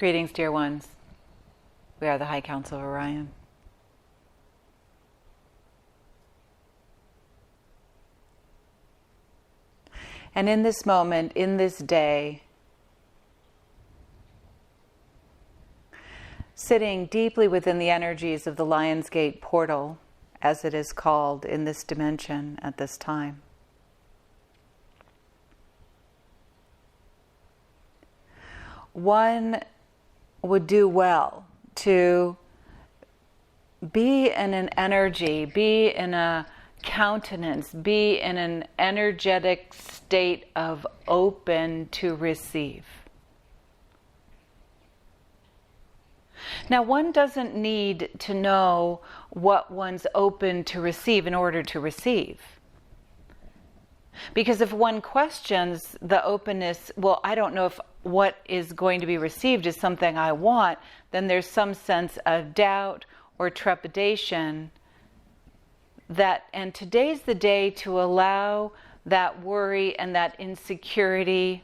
Greetings, dear ones. We are the High Council of Orion. And in this moment, in this day, sitting deeply within the energies of the Lion's Gate portal, as it is called in this dimension at this time, one would do well to be in an energy, be in a countenance, be in an energetic state of open to receive. Now, one doesn't need to know what one's open to receive in order to receive. Because if one questions the openness, well, I don't know if what is going to be received is something I want, then there's some sense of doubt or trepidation. And today's the day to allow that worry and that insecurity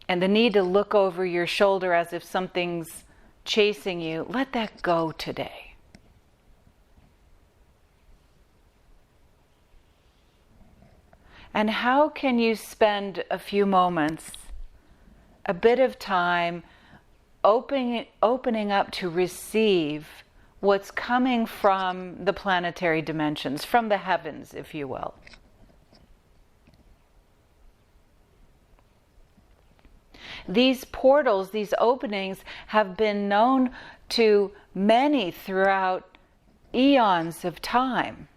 and the need to look over your shoulder as if something's chasing you. Let that go today. And how can you spend a few moments, a bit of time, opening up to receive what's coming from the planetary dimensions, from the heavens, if you will? These portals, these openings, have been known to many throughout eons of time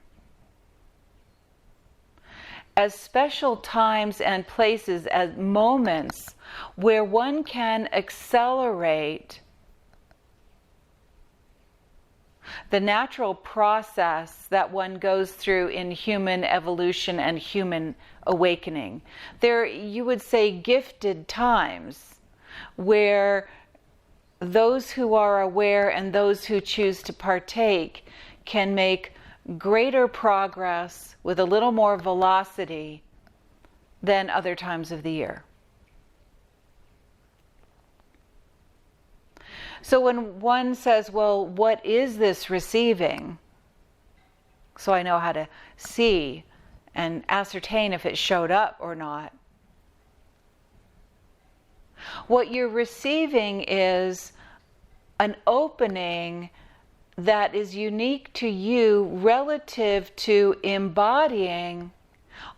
as special times and places, as moments where one can accelerate the natural process that one goes through in human evolution and human awakening. There, you would say, gifted times where those who are aware and those who choose to partake can make greater progress with a little more velocity than other times of the year. So when one says, well, what is this receiving? So I know how to see and ascertain if it showed up or not. What you're receiving is an opening that is unique to you relative to embodying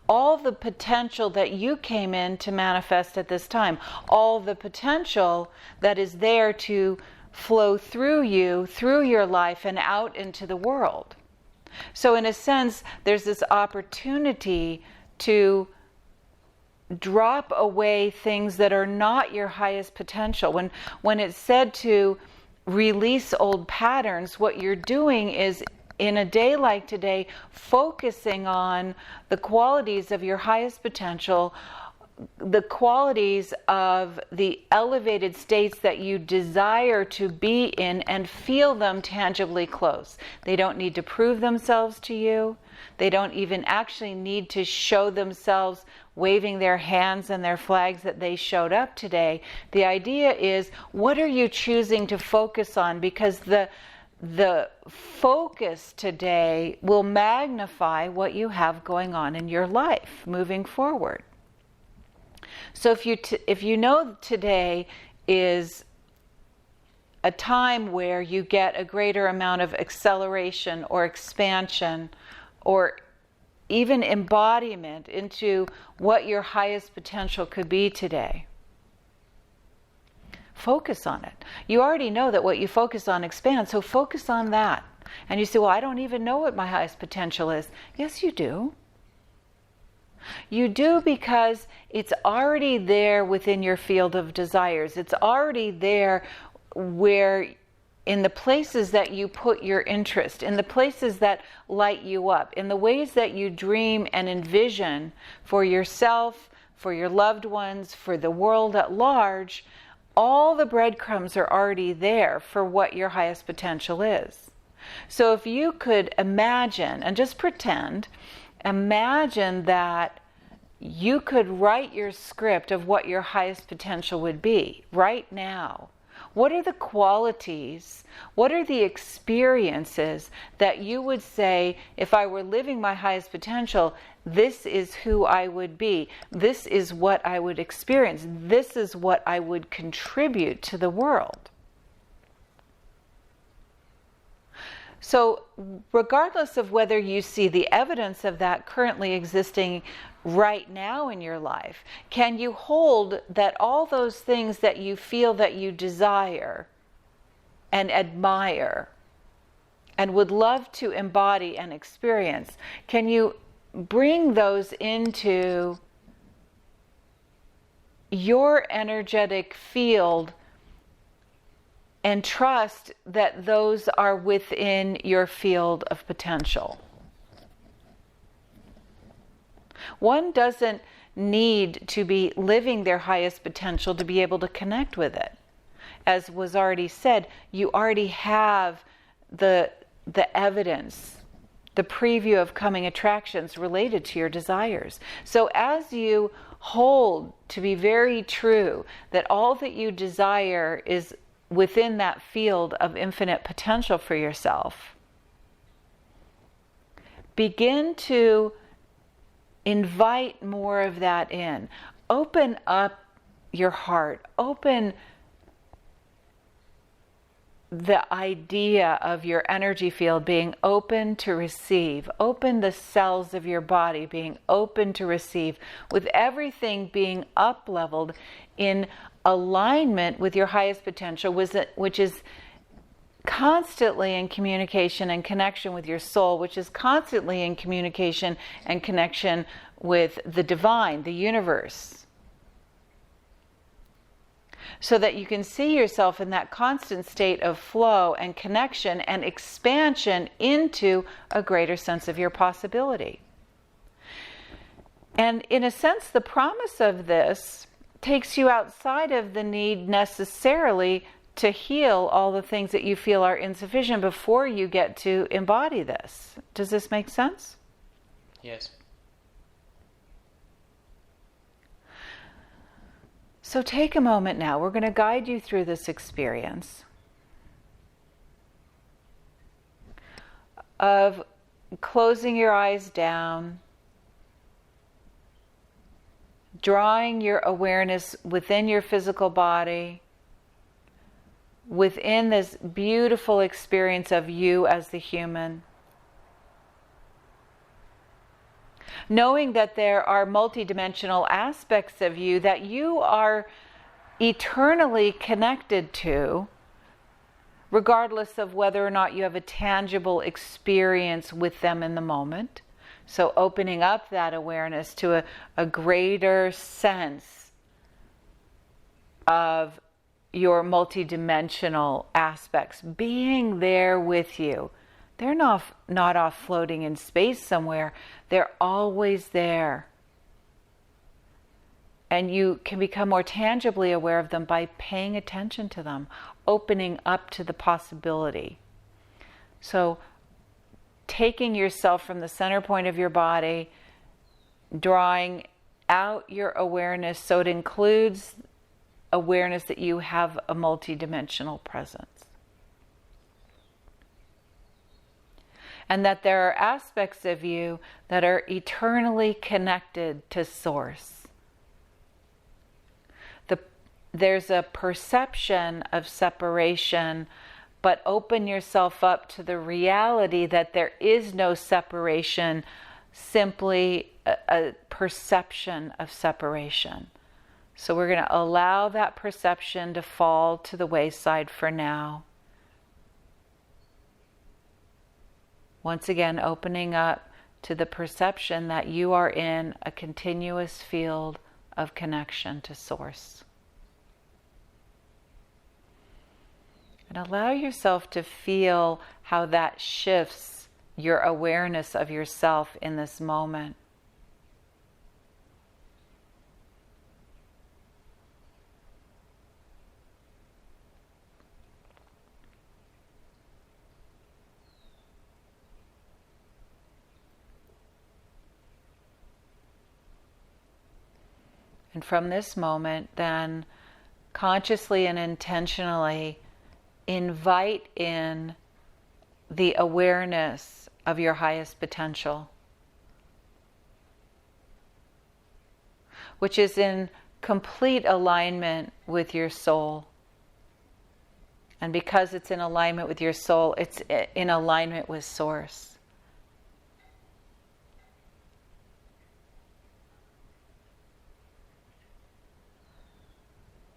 all the potential that you came in to manifest at this time, all the potential that is there to flow through you, through your life, and out into the world. So in a sense, there's this opportunity to drop away things that are not your highest potential. When it's said to release old patterns, what you're doing is, in a day like today, focusing on the qualities of your highest potential, the qualities of the elevated states that you desire to be in, and feel them tangibly close. They don't need to prove themselves to you. They don't even actually need to show themselves waving their hands and their flags that they showed up today. The idea is, what are you choosing to focus on? Because the focus today will magnify what you have going on in your life moving forward. So if you know today is a time where you get a greater amount of acceleration or expansion or even embodiment into what your highest potential could be today, focus on it. You already know that what you focus on expands, so focus on that. And you say, well, I don't even know what my highest potential is. Yes, you do. You do, because it's already there within your field of desires. It's already there where, in the places that you put your interest, in the places that light you up, in the ways that you dream and envision for yourself, for your loved ones, for the world at large, all the breadcrumbs are already there for what your highest potential is. So if you could imagine, and just pretend, imagine that you could write your script of what your highest potential would be right now. What are the qualities, what are the experiences that you would say, if I were living my highest potential, this is who I would be, this is what I would experience, this is what I would contribute to the world? So regardless of whether you see the evidence of that currently existing right now in your life, can you hold that all those things that you feel that you desire and admire and would love to embody and experience, can you bring those into your energetic field and trust that those are within your field of potential? One doesn't need to be living their highest potential to be able to connect with it. As was already said, you already have the evidence, the preview of coming attractions related to your desires. So as you hold to be very true that all that you desire is within that field of infinite potential for yourself, begin to invite more of that in. Open up your heart. Open the idea of your energy field being open to receive. Open the cells of your body being open to receive, with everything being up-leveled in alignment with your highest potential, which is constantly in communication and connection with your soul, which is constantly in communication and connection with the divine, the universe. So that you can see yourself in that constant state of flow and connection and expansion into a greater sense of your possibility. And in a sense, the promise of this takes you outside of the need necessarily to heal all the things that you feel are insufficient before you get to embody this. Does this make sense? Yes. So take a moment now. We're going to guide you through this experience of closing your eyes down, drawing your awareness within your physical body, within this beautiful experience of you as the human. Knowing that there are multidimensional aspects of you that you are eternally connected to, regardless of whether or not you have a tangible experience with them in the moment. So opening up that awareness to a greater sense of your multidimensional aspects being there with you. They're not off floating in space somewhere. They're always there. And you can become more tangibly aware of them by paying attention to them, opening up to the possibility. So taking yourself from the center point of your body, drawing out your awareness so it includes awareness that you have a multidimensional presence. And that there are aspects of you that are eternally connected to Source. There's a perception of separation, but open yourself up to the reality that there is no separation, simply a perception of separation. So we're going to allow that perception to fall to the wayside for now. Once again, opening up to the perception that you are in a continuous field of connection to Source. And allow yourself to feel how that shifts your awareness of yourself in this moment. And from this moment, then, consciously and intentionally invite in the awareness of your highest potential, which is in complete alignment with your soul. And because it's in alignment with your soul, it's in alignment with Source.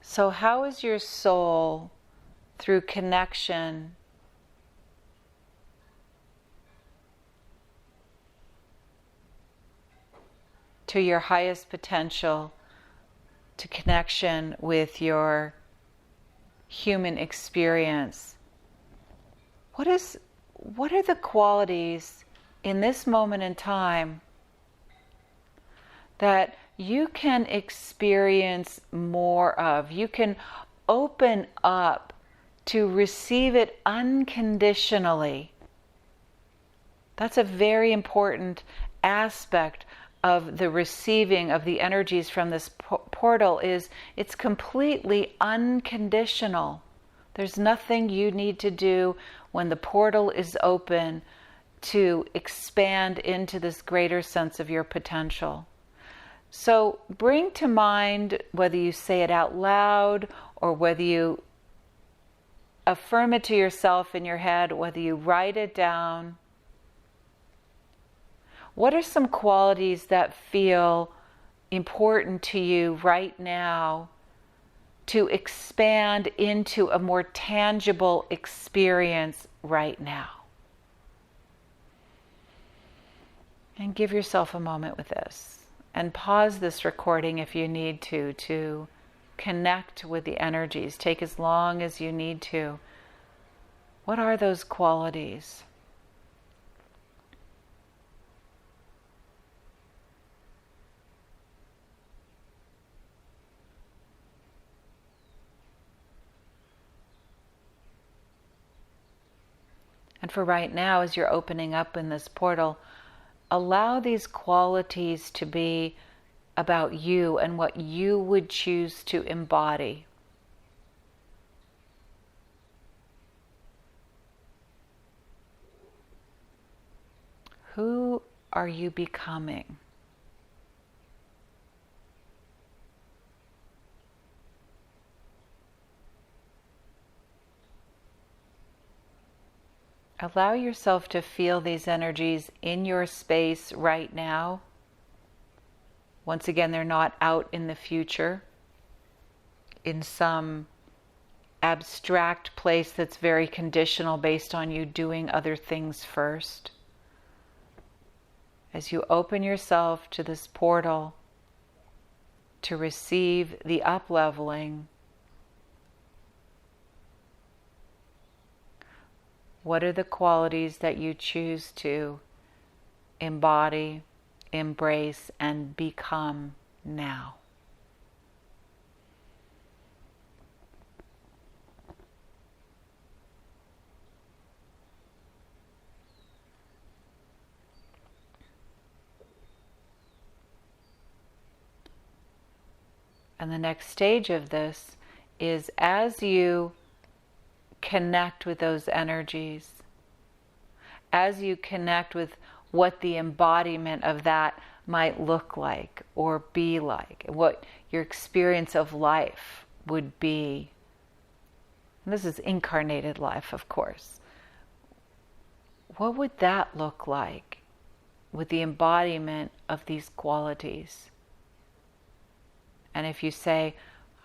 So how is your soul, through connection, to your highest potential, to connection with your human experience, what are the qualities in this moment in time that you can experience more of? You can open up to receive it unconditionally. That's a very important aspect of the receiving of the energies from this portal. Is it's completely unconditional. There's nothing you need to do when the portal is open to expand into this greater sense of your potential. So bring to mind, whether you say it out loud or whether you affirm it to yourself in your head, whether you write it down, what are some qualities that feel important to you right now to expand into a more tangible experience right now? And give yourself a moment with this. And pause this recording if you need to connect with the energies. Take as long as you need to. What are those qualities? And for right now, as you're opening up in this portal, allow these qualities to be about you and what you would choose to embody. Who are you becoming? Allow yourself to feel these energies in your space right now. Once again, they're not out in the future, in some abstract place that's very conditional based on you doing other things first. As you open yourself to this portal to receive the up-leveling, what are the qualities that you choose to embody, embrace, and become now? And the next stage of this is, as you connect with those energies, as you connect with what the embodiment of that might look like or be like, what your experience of life would be. And this is incarnated life, of course. What would that look like with the embodiment of these qualities? And if you say,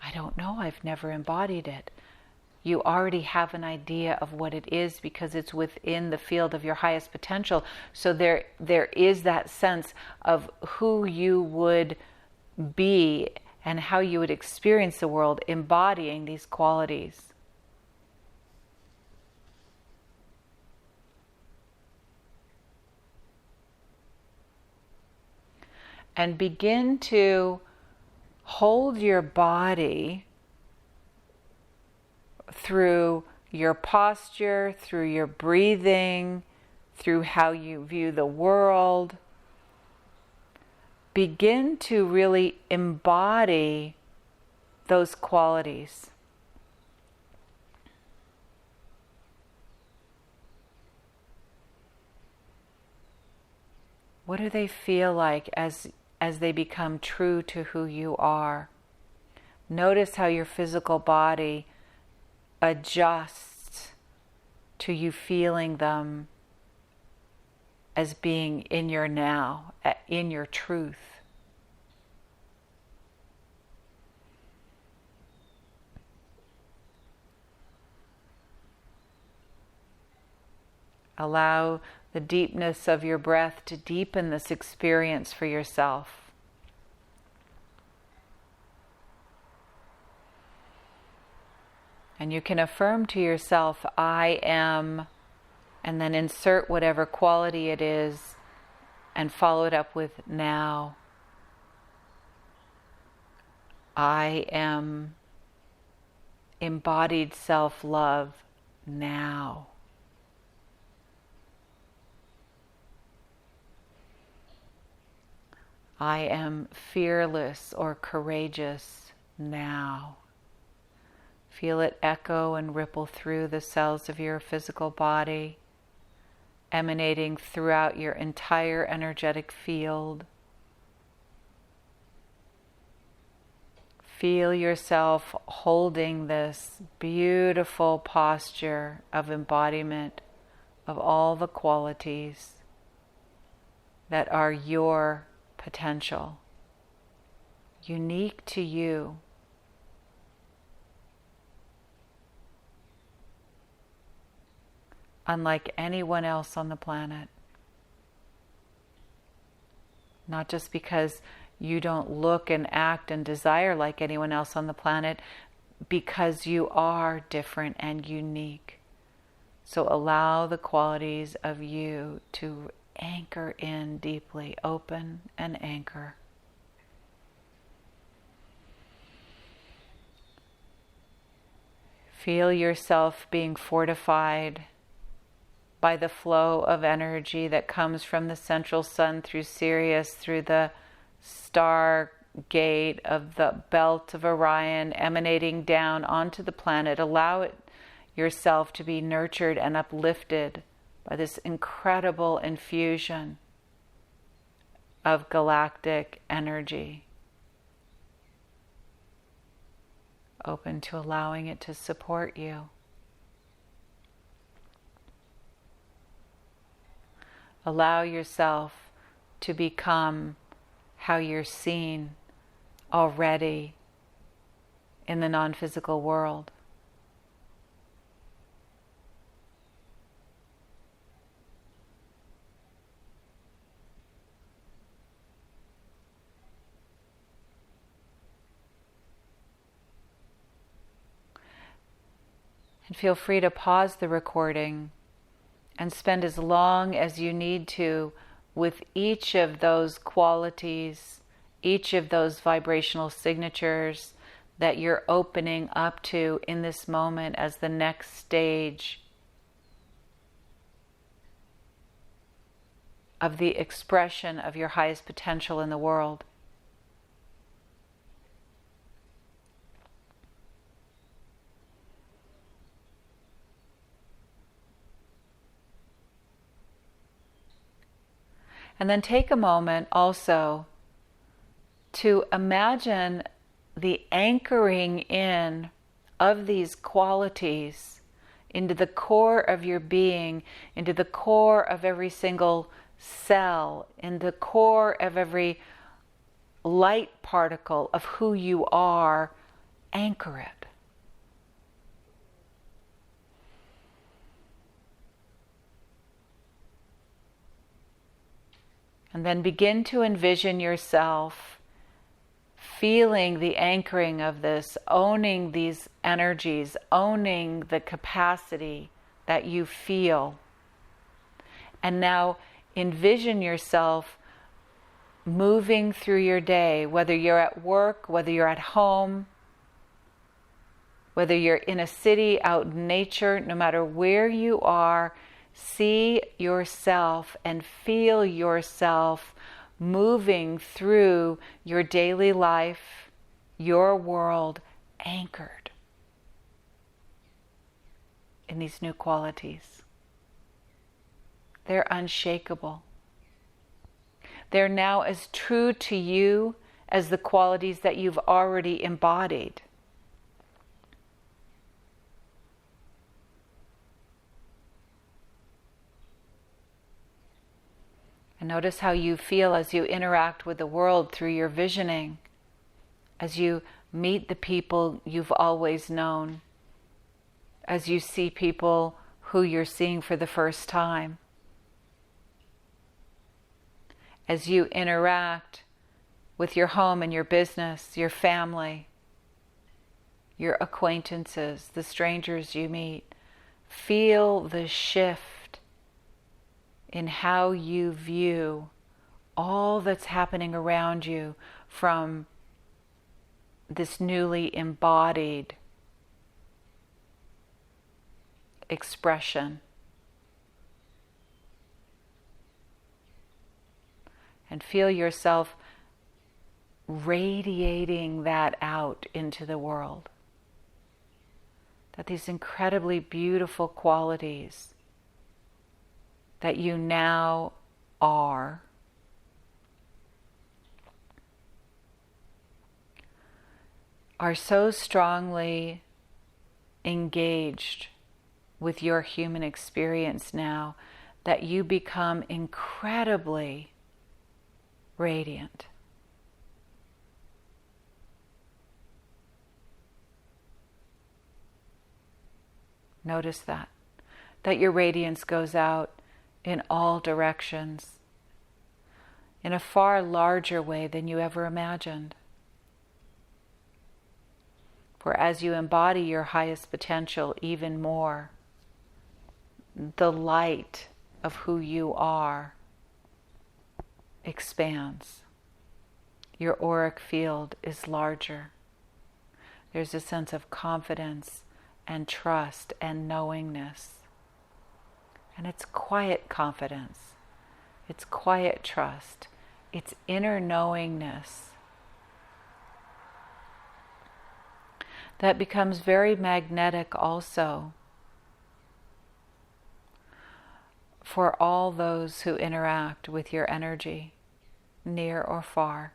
I don't know, I've never embodied it, you already have an idea of what it is because it's within the field of your highest potential. So there is that sense of who you would be and how you would experience the world embodying these qualities. And begin to hold your body through your posture, through your breathing, through how you view the world. Begin to really embody those qualities. What do they feel like as they become true to who you are? Notice how your physical body adjusts to you feeling them as being in your now, in your truth. Allow the deepness of your breath to deepen this experience for yourself. And you can affirm to yourself, I am, and then insert whatever quality it is and follow it up with now. I am embodied self-love now. I am fearless or courageous now. Feel it echo and ripple through the cells of your physical body, emanating throughout your entire energetic field. Feel yourself holding this beautiful posture of embodiment of all the qualities that are your potential, unique to you. Unlike anyone else on the planet. Not just because you don't look and act and desire like anyone else on the planet, because you are different and unique. So allow the qualities of you to anchor in deeply, open and anchor. Feel yourself being fortified by the flow of energy that comes from the central sun through Sirius, through the star gate of the belt of Orion, emanating down onto the planet. Allow it yourself to be nurtured and uplifted by this incredible infusion of galactic energy. Open to allowing it to support you. Allow yourself to become how you're seen already in the non-physical world. And feel free to pause the recording and spend as long as you need to with each of those qualities, each of those vibrational signatures that you're opening up to in this moment as the next stage of the expression of your highest potential in the world. And then take a moment also to imagine the anchoring in of these qualities into the core of your being, into the core of every single cell, in the core of every light particle of who you are. Anchor it. And then begin to envision yourself feeling the anchoring of this, owning these energies, owning the capacity that you feel. And now envision yourself moving through your day, whether you're at work, whether you're at home, whether you're in a city, out in nature, no matter where you are. See yourself and feel yourself moving through your daily life, your world, anchored in these new qualities. They're unshakable. They're now as true to you as the qualities that you've already embodied. And notice how you feel as you interact with the world through your visioning, as you meet the people you've always known, as you see people who you're seeing for the first time, as you interact with your home and your business, your family, your acquaintances, the strangers you meet. Feel the shift in how you view all that's happening around you from this newly embodied expression. And feel yourself radiating that out into the world. That these incredibly beautiful qualities that you now are so strongly engaged with your human experience now that you become incredibly radiant. Notice that your radiance goes out in all directions in a far larger way than you ever imagined. For as you embody your highest potential even more, the light of who you are expands. Your auric field is larger. There's a sense of confidence and trust and knowingness. And it's quiet confidence. It's quiet trust. It's inner knowingness that becomes very magnetic also for all those who interact with your energy, near or far.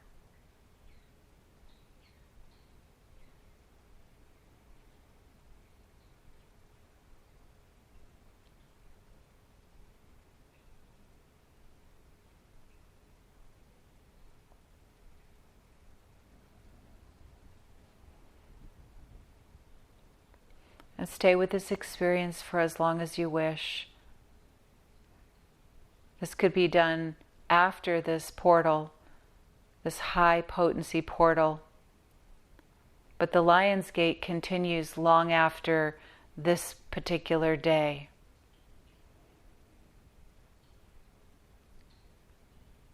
And stay with this experience for as long as you wish. This could be done after this portal, this high potency portal. But the Lion's Gate continues long after this particular day.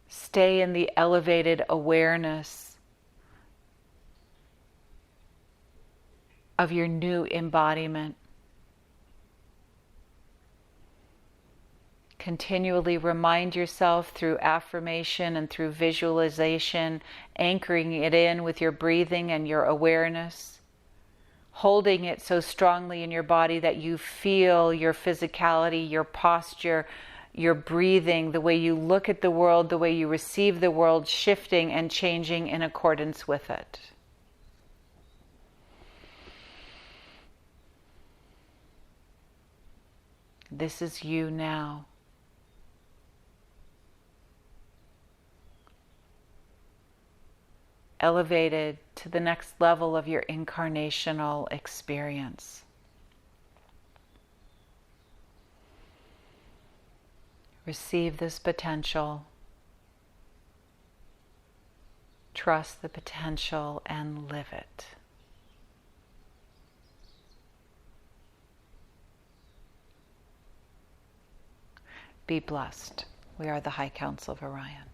Stay in the elevated awareness of your new embodiment. Continually remind yourself through affirmation and through visualization, anchoring it in with your breathing and your awareness, holding it so strongly in your body that you feel your physicality, your posture, your breathing, the way you look at the world, the way you receive the world, shifting and changing in accordance with it. This is you now. Elevated to the next level of your incarnational experience. Receive this potential. Trust the potential and live it. Be blessed. We are the High Council of Orion.